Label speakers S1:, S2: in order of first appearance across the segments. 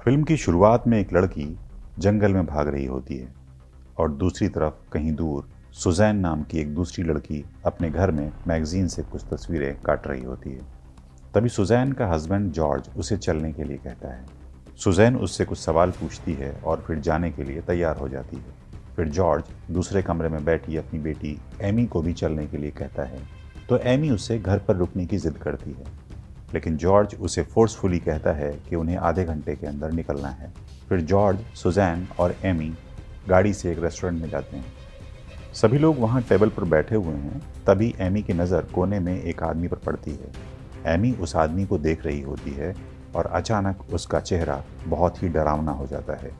S1: Film की शुरुआत में एक लड़की जंगल में भाग रही होती है और दूसरी तरफ कहीं दूर सुजैन नाम की एक दूसरी लड़की अपने घर में मैगजीन से कुछ तस्वीरें काट रही होती है। तभी सुजैन का हस्बैंड जॉर्ज उसे चलने के लिए कहता है। सुजैन उससे कुछ सवाल पूछती है और फिर जाने के लिए तैयार हो जाती है। फिर जॉर्ज दूसरे कमरे में बैठी अपनी बेटी एमी को भी चलने के लिए कहता है, तो एमी उससे घर पर रुकने की जिद करती है, लेकिन जॉर्ज उसे फोर्सफुली कहता है कि उन्हें आधे घंटे के अंदर निकलना है। फिर जॉर्ज, सुजैन और एमी गाड़ी से एक रेस्टोरेंट में जाते हैं। सभी लोग वहाँ टेबल पर बैठे हुए हैं। तभी एमी की नज़र कोने में एक आदमी पर पड़ती है। एमी उस आदमी को देख रही होती है और अचानक उसका चेहरा बहुत ही डरावना हो जाता है।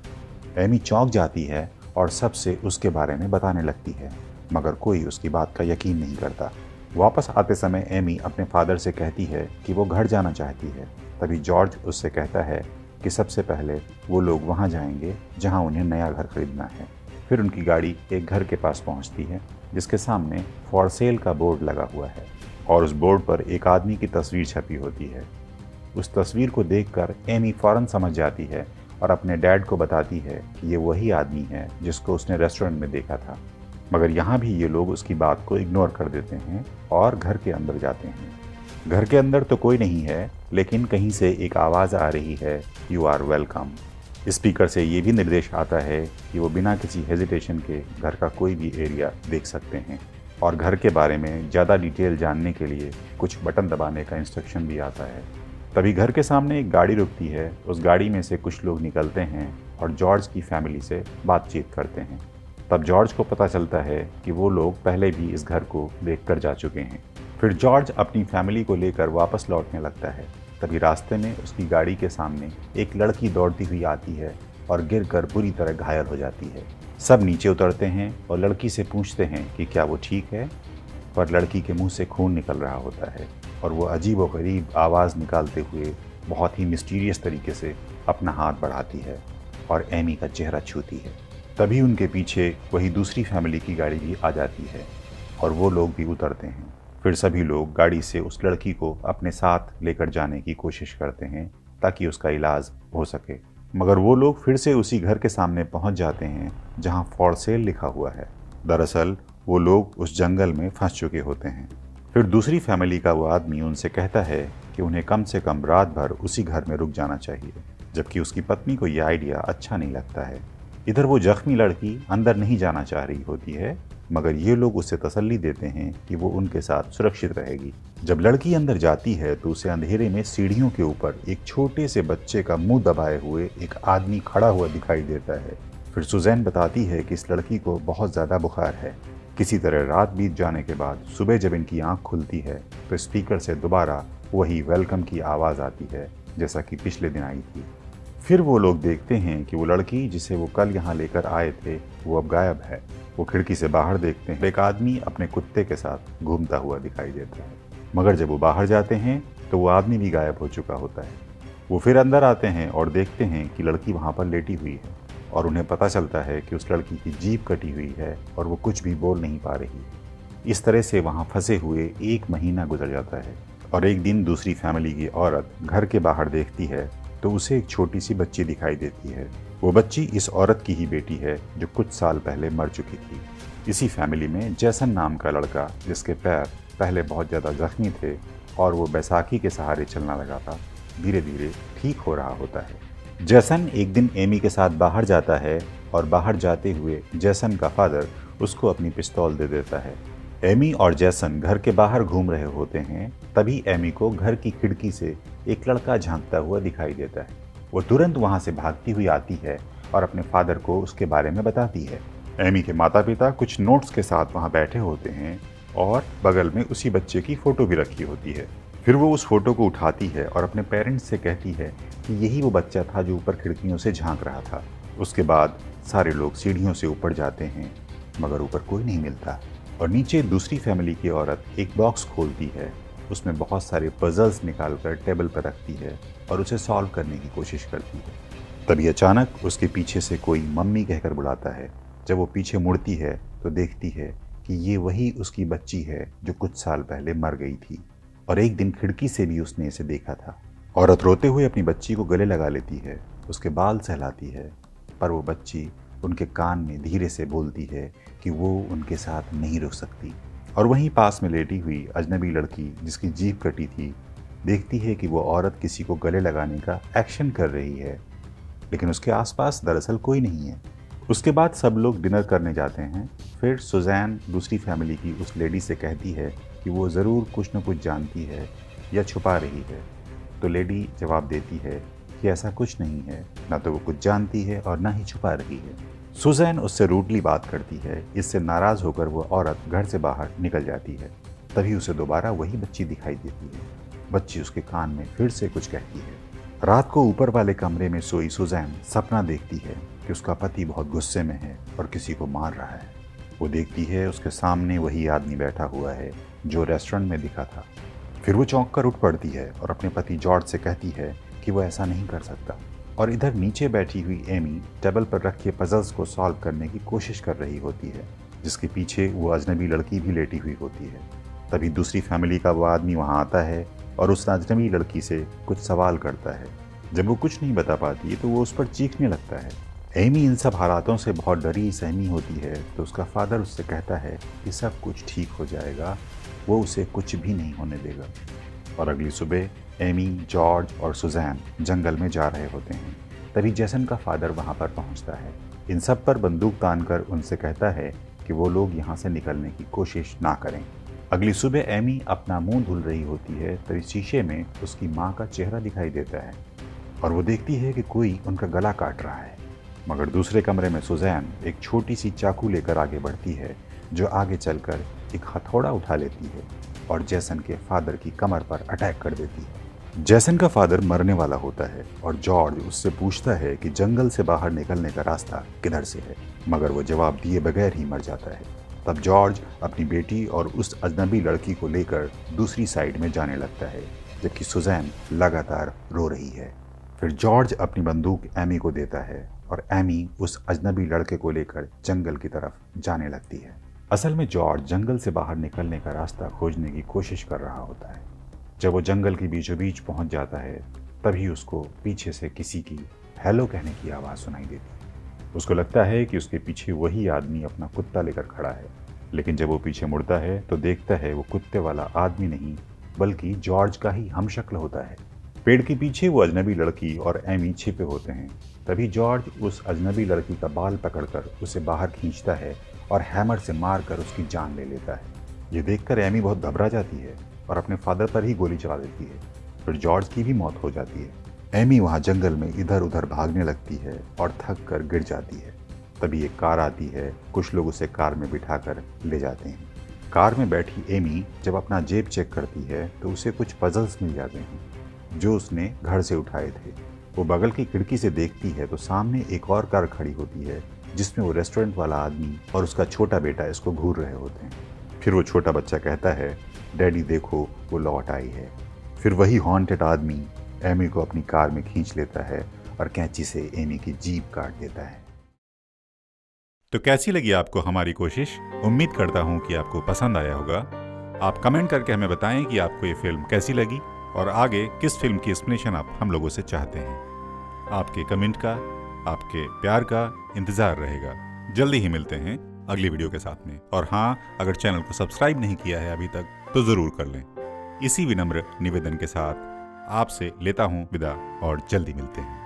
S1: एमी चौंक जाती है और सबसे उसके बारे में बताने लगती है, मगर कोई उसकी बात का यकीन नहीं करता। वापस आते समय एमी अपने फादर से कहती है कि वो घर जाना चाहती है। तभी जॉर्ज उससे कहता है कि सबसे पहले वो लोग वहाँ जाएंगे जहाँ उन्हें नया घर खरीदना है। फिर उनकी गाड़ी एक घर के पास पहुँचती है जिसके सामने फॉर सेल का बोर्ड लगा हुआ है और उस बोर्ड पर एक आदमी की तस्वीर छपी होती है। उस तस्वीर को देखकर एमी फौरन समझ जाती है और अपने डैड को बताती है कि ये वही आदमी है जिसको उसने रेस्टोरेंट में देखा था। मगर यहाँ भी ये लोग उसकी बात को इग्नोर कर देते हैं और घर के अंदर जाते हैं। घर के अंदर तो कोई नहीं है, लेकिन कहीं से एक आवाज़ आ रही है, यू आर वेलकम। स्पीकर से ये भी निर्देश आता है कि वो बिना किसी हेजिटेशन के घर का कोई भी एरिया देख सकते हैं और घर के बारे में ज़्यादा डिटेल जानने के लिए कुछ बटन दबाने का इंस्ट्रक्शन भी आता है। तभी घर के सामने एक गाड़ी रुकती है। उस गाड़ी में से कुछ लोग निकलते हैं और जॉर्ज की फैमिली से बातचीत करते हैं। तब जॉर्ज को पता चलता है कि वो लोग पहले भी इस घर को देखकर जा चुके हैं। फिर जॉर्ज अपनी फैमिली को लेकर वापस लौटने लगता है। तभी रास्ते में उसकी गाड़ी के सामने एक लड़की दौड़ती हुई आती है और गिरकर बुरी तरह घायल हो जाती है। सब नीचे उतरते हैं और लड़की से पूछते हैं कि क्या वो ठीक है, पर लड़की के मुंह से खून निकल रहा होता है और वो अजीबोगरीब आवाज़ निकालते हुए बहुत ही मिस्टीरियस तरीके से अपना हाथ बढ़ाती है और एमी का चेहरा छूती है। तभी उनके पीछे वही दूसरी फैमिली की गाड़ी भी आ जाती है और वो लोग भी उतरते हैं। फिर सभी लोग गाड़ी से उस लड़की को अपने साथ लेकर जाने की कोशिश करते हैं ताकि उसका इलाज हो सके, मगर वो लोग फिर से उसी घर के सामने पहुंच जाते हैं जहां फॉर सेल लिखा हुआ है। दरअसल वो लोग उस जंगल में फंस चुके होते हैं। फिर दूसरी फैमिली का वो आदमी उनसे कहता है कि उन्हें कम से कम रात भर उसी घर में रुक जाना चाहिए, जबकि उसकी पत्नी को यह आइडिया अच्छा नहीं लगता है। इधर वो जख्मी लड़की अंदर नहीं जाना चाह रही होती है, मगर ये लोग उसे तसल्ली देते हैं कि वो उनके साथ सुरक्षित रहेगी। जब लड़की अंदर जाती है तो उसे अंधेरे में सीढ़ियों के ऊपर एक छोटे से बच्चे का मुंह दबाए हुए एक आदमी खड़ा हुआ दिखाई देता है। फिर सुजैन बताती है कि इस लड़की को बहुत ज़्यादा बुखार है। किसी तरह रात बीत जाने के बाद सुबह जब इनकी आंख खुलती है तो स्पीकर से दोबारा वही वेलकम की आवाज़ आती है जैसा कि पिछले दिन आई थी। फिर वो लोग देखते हैं कि वो लड़की जिसे वो कल यहाँ लेकर आए थे वो अब गायब है। वो खिड़की से बाहर देखते हैं, एक आदमी अपने कुत्ते के साथ घूमता हुआ दिखाई देता है, मगर जब वो बाहर जाते हैं तो वो आदमी भी गायब हो चुका होता है। वो फिर अंदर आते हैं और देखते हैं कि लड़की वहाँ पर लेटी हुई है और उन्हें पता चलता है कि उस लड़की की जीभ कटी हुई है और वो कुछ भी बोल नहीं पा रही। इस तरह से वहाँ फंसे हुए 1 महीना गुजर जाता है और एक दिन दूसरी फैमिली की औरत घर के बाहर देखती है तो उसे एक छोटी सी बच्ची दिखाई देती है। वो बच्ची इस औरत की ही बेटी है जो कुछ साल पहले मर चुकी थी। इसी फैमिली में जैसन नाम का लड़का, जिसके पैर पहले बहुत ज़्यादा जख्मी थे और वो बैसाखी के सहारे चलना लगा था, धीरे धीरे ठीक हो रहा होता है। जैसन एक दिन एमी के साथ बाहर जाता है और बाहर जाते हुए जैसन का फादर उसको अपनी पिस्तौल दे देता है। एमी और जैसन घर के बाहर घूम रहे होते हैं। तभी एमी को घर की खिड़की से एक लड़का झांकता हुआ दिखाई देता है। वो तुरंत वहां से भागती हुई आती है और अपने फादर को उसके बारे में बताती है। एमी के माता पिता कुछ नोट्स के साथ वहां बैठे होते हैं और बगल में उसी बच्चे की फ़ोटो भी रखी होती है। फिर वो उस फोटो को उठाती है और अपने पेरेंट्स से कहती है कि यही वो बच्चा था जो ऊपर खिड़कियों से झांक रहा था। उसके बाद सारे लोग सीढ़ियों से ऊपर जाते हैं, मगर ऊपर कोई नहीं मिलता और नीचे दूसरी फैमिली की औरत एक बॉक्स खोलती है। उसमें बहुत सारे पजल्स निकालकर टेबल पर रखती है और उसे सॉल्व करने की कोशिश करती है। तभी अचानक उसके पीछे से कोई मम्मी कहकर बुलाता है। जब वो पीछे मुड़ती है तो देखती है कि ये वही उसकी बच्ची है जो कुछ साल पहले मर गई थी और एक दिन खिड़की से भी उसने इसे देखा था। औरत रोते हुए अपनी बच्ची को गले लगा लेती है। उसके बाल सहलाती है, पर वो बच्ची उनके कान में धीरे से बोलती है कि वो उनके साथ नहीं रुक सकती। और वहीं पास में लेटी हुई अजनबी लड़की जिसकी जीभ कटी थी, देखती है कि वो औरत किसी को गले लगाने का एक्शन कर रही है, लेकिन उसके आसपास दरअसल कोई नहीं है। उसके बाद सब लोग डिनर करने जाते हैं। फिर सुजैन दूसरी फैमिली की उस लेडी से कहती है कि वो ज़रूर कुछ न कुछ जानती है या छुपा रही है। तो लेडी जवाब देती है कि ऐसा कुछ नहीं है, ना तो वो कुछ जानती है और ना ही छुपा रही है। सुजैन उससे रूडली बात करती है। इससे नाराज़ होकर वो औरत घर से बाहर निकल जाती है। तभी उसे दोबारा वही बच्ची दिखाई देती है। बच्ची उसके कान में फिर से कुछ कहती है। रात को ऊपर वाले कमरे में सोई सुजैन सपना देखती है कि उसका पति बहुत गुस्से में है और किसी को मार रहा है। वो देखती है उसके सामने वही आदमी बैठा हुआ है जो रेस्टोरेंट में दिखा था। फिर वो चौंक कर उठ पड़ती है और अपने पति जॉर्ज से कहती है कि वो ऐसा नहीं कर सकता। और इधर नीचे बैठी हुई एमी टेबल पर रखे पजल्स को सॉल्व करने की कोशिश कर रही होती है, जिसके पीछे वो अजनबी लड़की भी लेटी हुई होती है। तभी दूसरी फैमिली का वो आदमी वहाँ आता है और उस अजनबी लड़की से कुछ सवाल करता है। जब वो कुछ नहीं बता पाती तो वो उस पर चीखने लगता है। एमी इन सब हालातों से बहुत डरी सहमी होती है, तो उसका फादर उससे कहता है कि सब कुछ ठीक हो जाएगा, वो उसे कुछ भी नहीं होने देगा। और अगली सुबह एमी, जॉर्ज और सुजैन जंगल में जा रहे होते हैं। तभी जैसन का फादर वहाँ पर पहुँचता है। इन सब पर बंदूक तानकर उनसे कहता है कि वो लोग यहाँ से निकलने की कोशिश ना करें। अगली सुबह एमी अपना मुंह धुल रही होती है, तभी शीशे में उसकी माँ का चेहरा दिखाई देता है और वो देखती है कि कोई उनका गला काट रहा है। मगर दूसरे कमरे में सुजैन एक छोटी सी चाकू लेकर आगे बढ़ती है, जो आगे चलकर एक हथौड़ा उठा लेती है और जैसन के फादर की कमर पर अटैक कर देती है। जैसन का फादर मरने वाला होता है और जॉर्ज उससे पूछता है कि जंगल से बाहर निकलने का रास्ता किधर से है, मगर वो जवाब दिए बगैर ही मर जाता है। तब जॉर्ज अपनी बेटी और उस अजनबी लड़की को लेकर दूसरी साइड में जाने लगता है, जबकि सुजैन लगातार रो रही है। फिर जॉर्ज अपनी बंदूक एमी को देता है और एमी उस अजनबी लड़के को लेकर जंगल की तरफ जाने लगती है। असल में जॉर्ज जंगल से बाहर निकलने का रास्ता खोजने की कोशिश कर रहा होता है। जब वो जंगल के बीचों बीच पहुंच जाता है, तभी उसको पीछे से किसी की हेलो कहने की आवाज़ सुनाई देती है। उसको लगता है कि उसके पीछे वही आदमी अपना कुत्ता लेकर खड़ा है, लेकिन जब वो पीछे मुड़ता है तो देखता है वो कुत्ते वाला आदमी नहीं, बल्कि जॉर्ज का ही हमशक्ल होता है। पेड़ के पीछे वो अजनबी लड़की और एमी छिपे होते हैं। तभी जॉर्ज उस अजनबी लड़की का बाल पकड़कर उसे बाहर खींचता है और हैमर से मारकर उसकी जान ले लेता है। ये देखकर एमी बहुत घबरा जाती है और अपने फादर पर ही गोली चला देती है। फिर जॉर्ज की भी मौत हो जाती है। एमी वहाँ जंगल में इधर उधर भागने लगती है और थक कर गिर जाती है। तभी एक कार आती है। कुछ लोग उसे कार में बिठाकर ले जाते हैं। कार में बैठी एमी जब अपना जेब चेक करती है तो उसे कुछ पजल्स मिल जाते हैं जो उसने घर से उठाए थे। वो बगल की खिड़की से देखती है तो सामने एक और कार खड़ी होती है, जिसमें वो रेस्टोरेंट वाला आदमी और उसका छोटा बेटा इसको घूर रहे होते हैं। फिर वो छोटा बच्चा कहता है, डैडी देखो वो लौट आई है। फिर वही हॉन्टेड आदमी एमी को अपनी कार में खींच लेता है और कैंची से एमी की जीभ काट देता है।
S2: तो कैसी लगी आपको हमारी कोशिश? उम्मीद करता हूँ कि आपको पसंद आया होगा। आप कमेंट करके हमें बताएं कि आपको ये फिल्म कैसी लगी और आगे किस फिल्म की एक्सप्लेनेशन आप हम लोगों से चाहते हैं। आपके कमेंट का, आपके प्यार का इंतज़ार रहेगा। जल्दी ही मिलते हैं अगली वीडियो के साथ में। और हाँ, अगर चैनल को सब्सक्राइब नहीं किया है अभी तक तो ज़रूर कर लें। इसी विनम्र निवेदन के साथ आपसे लेता हूँ विदा और जल्दी मिलते हैं।